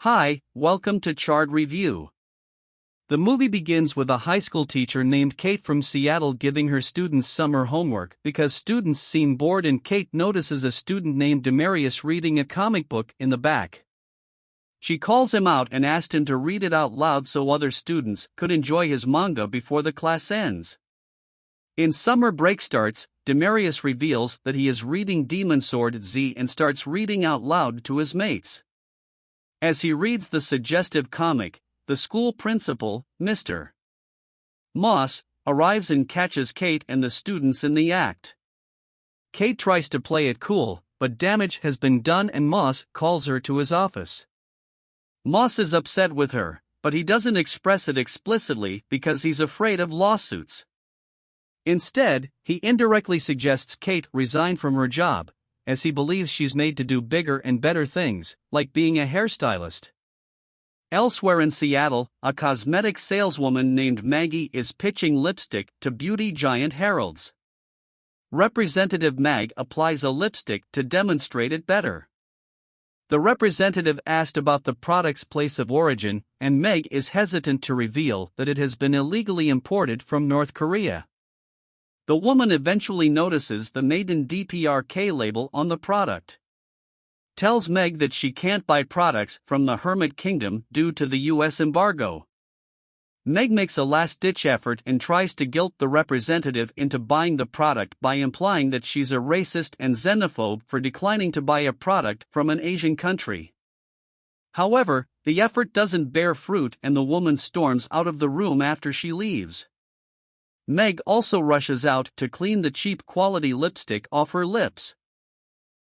Hi, welcome to Chard Review. The movie begins with a high school teacher named Kate from Seattle giving her students summer homework because students seem bored, and Kate notices a student named Demarius reading a comic book in the back. She calls him out and asks him to read it out loud so other students could enjoy his manga before the class ends. In summer break starts, Demarius reveals that he is reading Demon Sword Z and starts reading out loud to his mates. As he reads the suggestive comic, the school principal, Mr. Moss, arrives and catches Kate and the students in the act. Kate tries to play it cool, but damage has been done and Moss calls her to his office. Moss is upset with her, but he doesn't express it explicitly because he's afraid of lawsuits. Instead, he indirectly suggests Kate resign from her job, as he believes she's made to do bigger and better things, like being a hairstylist. Elsewhere in Seattle, a cosmetic saleswoman named Maggie is pitching lipstick to beauty giant Harold's. Representative Mag applies a lipstick to demonstrate it better. The representative asked about the product's place of origin, and Meg is hesitant to reveal that it has been illegally imported from North Korea. The woman eventually notices the Made in DPRK label on the product. Tells Meg that she can't buy products from the Hermit Kingdom due to the US embargo. Meg makes a last-ditch effort and tries to guilt the representative into buying the product by implying that she's a racist and xenophobe for declining to buy a product from an Asian country. However, the effort doesn't bear fruit and the woman storms out of the room after she leaves. Meg also rushes out to clean the cheap quality lipstick off her lips.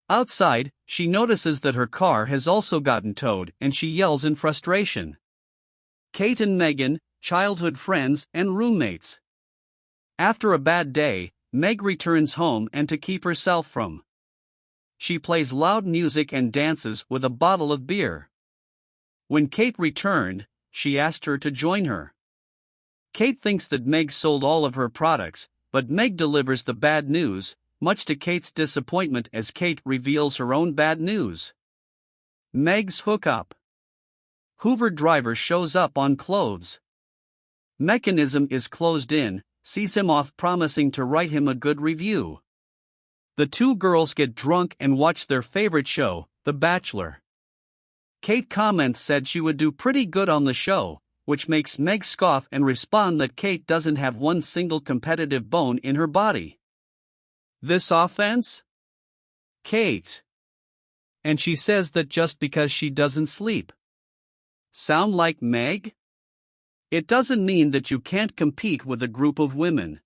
Outside, she notices that her car has also gotten towed and she yells in frustration. Kate and Megan, childhood friends and roommates. After a bad day, Meg returns home and to keep herself from. She plays loud music and dances with a bottle of beer. When Kate returned, she asked her to join her. Kate thinks that Meg sold all of her products, but Meg delivers the bad news, much to Kate's disappointment as Kate reveals her own bad news. Meg's hookup. Hoover driver shows up on clothes. Mechanism is closed in, sees him off promising to write him a good review. The two girls get drunk and watch their favorite show, The Bachelor. Kate comments said she would do pretty good on the show, which makes Meg scoff and respond that Kate doesn't have one single competitive bone in her body. This offense? Kate. And she says that just because she doesn't sleep. Sound like Meg? It doesn't mean that you can't compete with a group of women.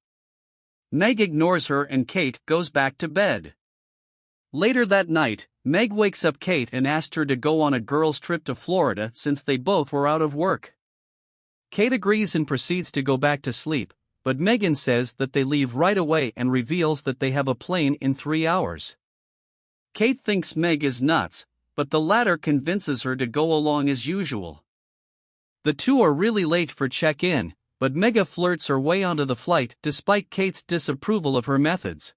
Meg ignores her and Kate goes back to bed. Later that night, Meg wakes up Kate and asks her to go on a girls' trip to Florida since they both were out of work. Kate agrees and proceeds to go back to sleep, but Megan says that they leave right away and reveals that they have a plane in 3 hours. Kate thinks Meg is nuts, but the latter convinces her to go along as usual. The two are really late for check-in, but Mega flirts her way onto the flight despite Kate's disapproval of her methods.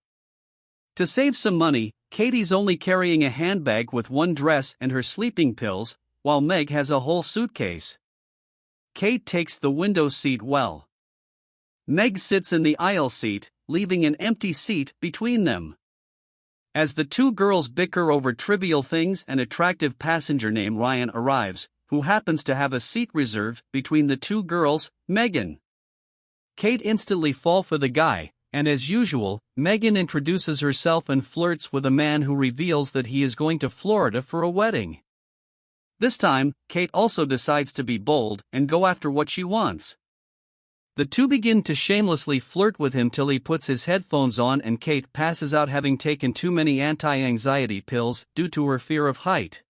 To save some money, Katie's only carrying a handbag with one dress and her sleeping pills, while Meg has a whole suitcase. Kate takes the window seat well. Meg sits in the aisle seat, leaving an empty seat between them. As the two girls bicker over trivial things, an attractive passenger named Ryan arrives, who happens to have a seat reserved between the two girls, Megan. Kate instantly falls for the guy, and as usual, Megan introduces herself and flirts with a man who reveals that he is going to Florida for a wedding. This time, Kate also decides to be bold and go after what she wants. The two begin to shamelessly flirt with him till he puts his headphones on and Kate passes out having taken too many anti-anxiety pills due to her fear of height.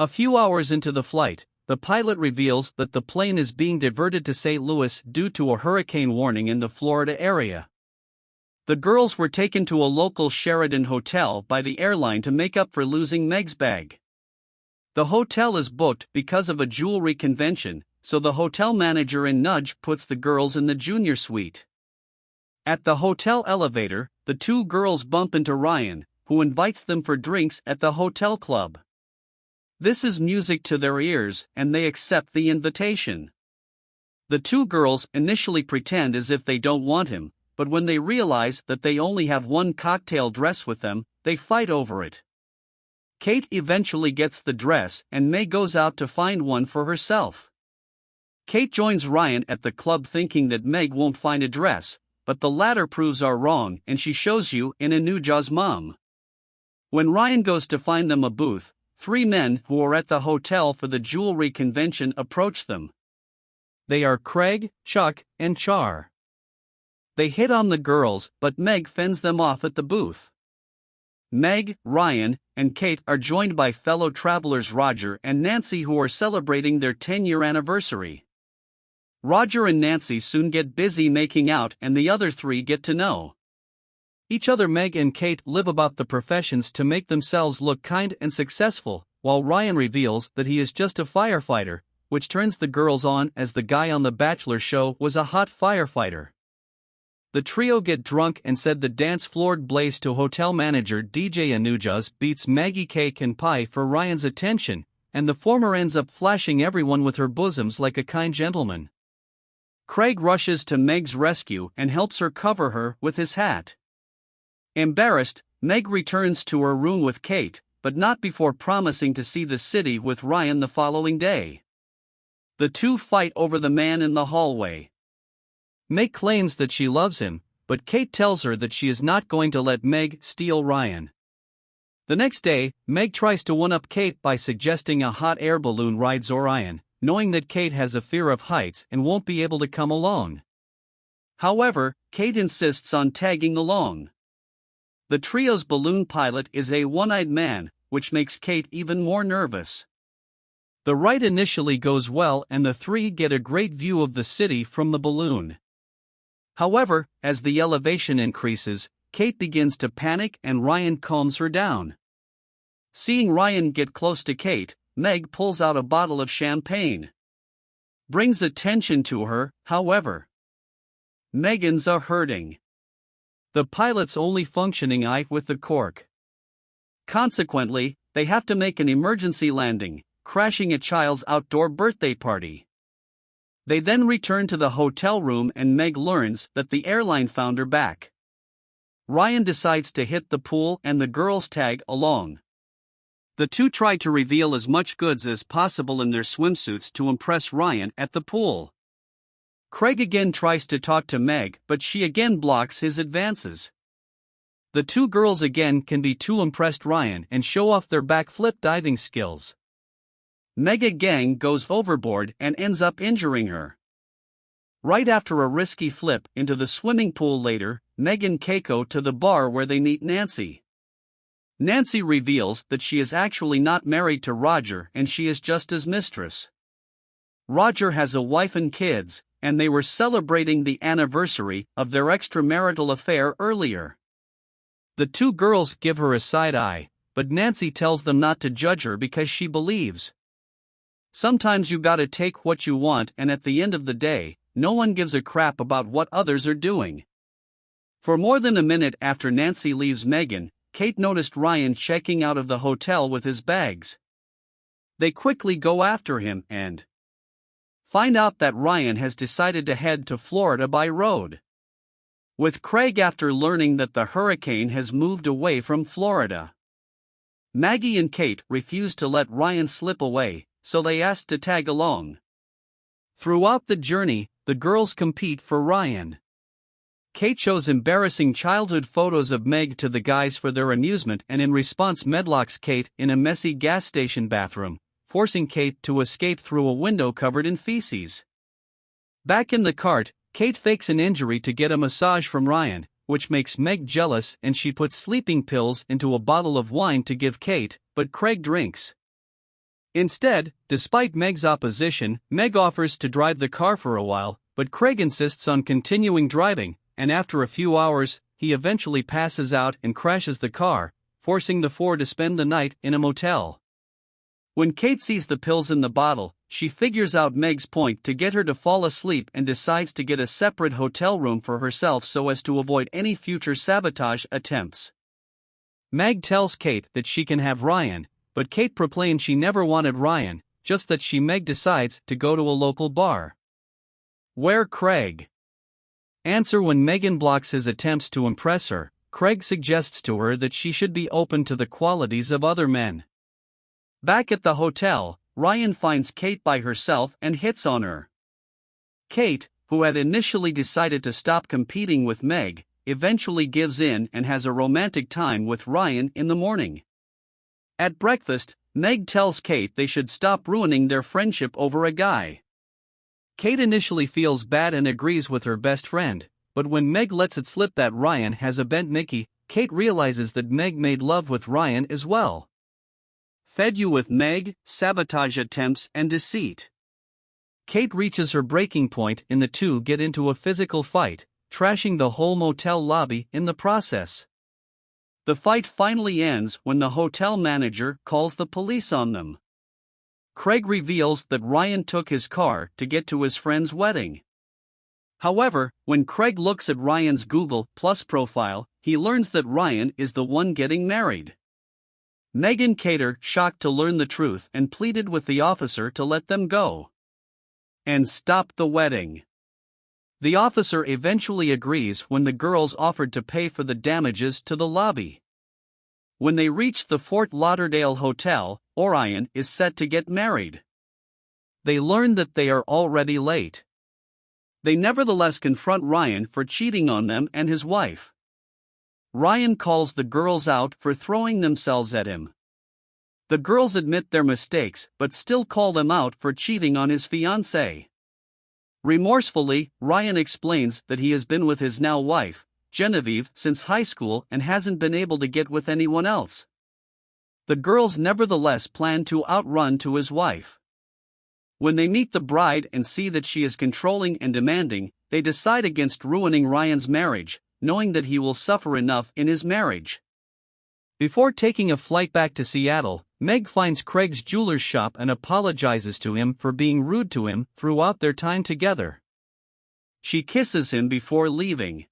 A few hours into the flight, the pilot reveals that the plane is being diverted to St. Louis due to a hurricane warning in the Florida area. The girls were taken to a local Sheraton hotel by the airline to make up for losing Meg's bag. The hotel is booked because of a jewelry convention, so the hotel manager in nudge puts the girls in the junior suite. At the hotel elevator, the two girls bump into Ryan, who invites them for drinks at the hotel club. This is music to their ears, and they accept the invitation. The two girls initially pretend as if they don't want him, but when they realize that they only have one cocktail dress with them, they fight over it. Kate eventually gets the dress and Meg goes out to find one for herself. Kate joins Ryan at the club thinking that Meg won't find a dress, but the latter proves her wrong and she shows you in Anuja's mom. When Ryan goes to find them a booth, three men who are at the hotel for the jewelry convention approach them. They are Craig, Chuck, and Char. They hit on the girls, but Meg fends them off at the booth. Meg, Ryan, and Kate are joined by fellow travelers Roger and Nancy who are celebrating their 10-year anniversary. Roger and Nancy soon get busy making out and the other three get to know each other. Meg and Kate live about the professions to make themselves look kind and successful, while Ryan reveals that he is just a firefighter, which turns the girls on as the guy on The Bachelor show was a hot firefighter. The trio get drunk and said the dance floored Blaze to hotel manager DJ Anuja's beats Maggie cake and pie for Ryan's attention, and the former ends up flashing everyone with her bosoms like a kind gentleman. Craig rushes to Meg's rescue and helps her cover her with his hat. Embarrassed, Meg returns to her room with Kate, but not before promising to see the city with Ryan the following day. The two fight over the man in the hallway. Meg claims that she loves him, but Kate tells her that she is not going to let Meg steal Ryan. The next day, Meg tries to one-up Kate by suggesting a hot air balloon rides Orion, knowing that Kate has a fear of heights and won't be able to come alone. However, Kate insists on tagging along. The trio's balloon pilot is a one-eyed man, which makes Kate even more nervous. The ride initially goes well and the three get a great view of the city from the balloon. However, as the elevation increases, Kate begins to panic and Ryan calms her down. Seeing Ryan get close to Kate, Meg pulls out a bottle of champagne. Brings attention to her, however. Megan's hurting. The pilot's only functioning eye with the cork. Consequently, they have to make an emergency landing, crashing a child's outdoor birthday party. They then return to the hotel room and Meg learns that the airline found her back. Ryan decides to hit the pool and the girls tag along. The two try to reveal as much goods as possible in their swimsuits to impress Ryan at the pool. Craig again tries to talk to Meg, but she again blocks his advances. The two girls again can be too impressed Ryan and show off their backflip diving skills. Meg again goes overboard and ends up injuring her. Right after a risky flip into the swimming pool later, Meg and Keiko to the bar where they meet Nancy. Nancy reveals that she is actually not married to Roger and she is just his mistress. Roger has a wife and kids, and they were celebrating the anniversary of their extramarital affair earlier. The two girls give her a side eye, but Nancy tells them not to judge her because she believes sometimes you gotta take what you want, and at the end of the day, no one gives a crap about what others are doing. For more than a minute after Nancy leaves Megan, Kate noticed Ryan checking out of the hotel with his bags. They quickly go after him and find out that Ryan has decided to head to Florida by road. With Craig after learning that the hurricane has moved away from Florida. Maggie and Kate refuse to let Ryan slip away, so they ask to tag along. Throughout the journey, the girls compete for Ryan. Kate shows embarrassing childhood photos of Meg to the guys for their amusement, and in response medlocks Kate in a messy gas station bathroom, forcing Kate to escape through a window covered in feces. Back in the cart, Kate fakes an injury to get a massage from Ryan, which makes Meg jealous, and she puts sleeping pills into a bottle of wine to give Kate, but Craig drinks. Instead, despite Meg's opposition, Meg offers to drive the car for a while, but Craig insists on continuing driving, and after a few hours, he eventually passes out and crashes the car, forcing the four to spend the night in a motel. When Kate sees the pills in the bottle, she figures out Meg's point to get her to fall asleep and decides to get a separate hotel room for herself so as to avoid any future sabotage attempts. Meg tells Kate that she can have Ryan, but Kate proclaims she never wanted Ryan, just that Meg decides to go to a local bar. Where Craig? Answer: when Megan blocks his attempts to impress her, Craig suggests to her that she should be open to the qualities of other men. Back at the hotel, Ryan finds Kate by herself and hits on her. Kate, who had initially decided to stop competing with Meg, eventually gives in and has a romantic time with Ryan in the morning. At breakfast, Meg tells Kate they should stop ruining their friendship over a guy. Kate initially feels bad and agrees with her best friend, but when Meg lets it slip that Ryan has a bent Nikki, Kate realizes that Meg made love with Ryan as well. Fed you with Meg, sabotage attempts, and deceit. Kate reaches her breaking point and the two get into a physical fight, trashing the whole motel lobby in the process. The fight finally ends when the hotel manager calls the police on them. Craig reveals that Ryan took his car to get to his friend's wedding. However, when Craig looks at Ryan's Google Plus profile, he learns that Ryan is the one getting married. Meg and Kate are shocked to learn the truth and pleaded with the officer to let them go and stop the wedding. The officer eventually agrees when the girls offered to pay for the damages to the lobby. When they reach the Fort Lauderdale Hotel, Orion is set to get married. They learn that they are already late. They nevertheless confront Ryan for cheating on them and his wife. Ryan calls the girls out for throwing themselves at him. The girls admit their mistakes but still call them out for cheating on his fiancée. Remorsefully, Ryan explains that he has been with his now wife, Genevieve, since high school and hasn't been able to get with anyone else. The girls nevertheless plan to outrun to his wife. When they meet the bride and see that she is controlling and demanding, they decide against ruining Ryan's marriage, knowing that he will suffer enough in his marriage. Before taking a flight back to Seattle, Meg finds Craig's jeweler's shop and apologizes to him for being rude to him throughout their time together. She kisses him before leaving.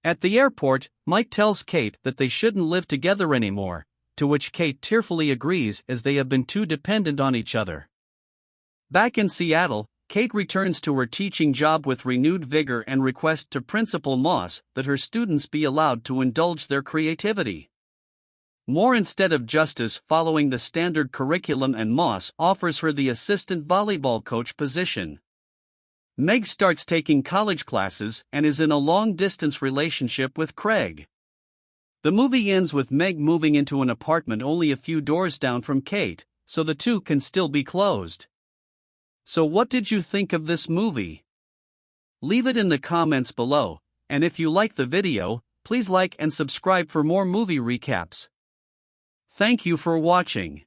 At the airport, Mike tells Kate that they shouldn't live together anymore, to which Kate tearfully agrees as they have been too dependent on each other. Back in Seattle, Kate returns to her teaching job with renewed vigor and requests to Principal Moss that her students be allowed to indulge their creativity. More instead of justice following the standard curriculum, and Moss offers her the assistant volleyball coach position. Meg starts taking college classes and is in a long-distance relationship with Craig. The movie ends with Meg moving into an apartment only a few doors down from Kate, so the two can still be closed. So what did you think of this movie? Leave it in the comments below, and if you like the video, please like and subscribe for more movie recaps. Thank you for watching.